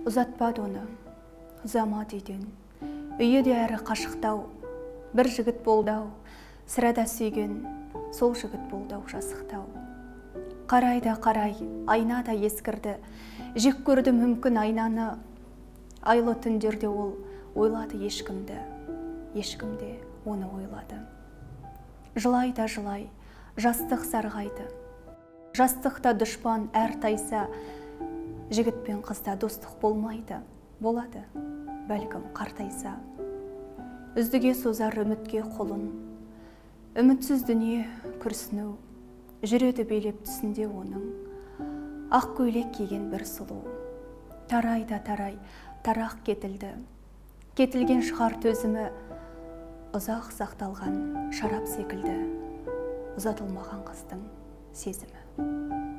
Ұзатпады оны, ұзамады үйден. Үйі де әрі қашықтау, бір жігіт болдау, сірада сүйген, сол жігіт болдау жасықтау. Қарай да қарай, айна да ескірді, жек көрді мүмкін айнаны. Айлы түндерде ол ойлады ешкімді, ешкімде оны ойлады. Жылай да жылай, жастық сарғайды. Жастықта дұшпан әр тайса, жігіт пен қызда достық болмайды. Болады, бәлкім қартайса. Үздіге созар үмітке қолын, үмітсіз дүние күрсіну, жүреді белеп түсінде оның. Ақ көйлек киген бір сұлу, тарай да тарай, тарақ кетілді. Кетілген шығар төзімі, ұзақ сақталған шарап секілді, ұзатылмаған қыздың сезімі.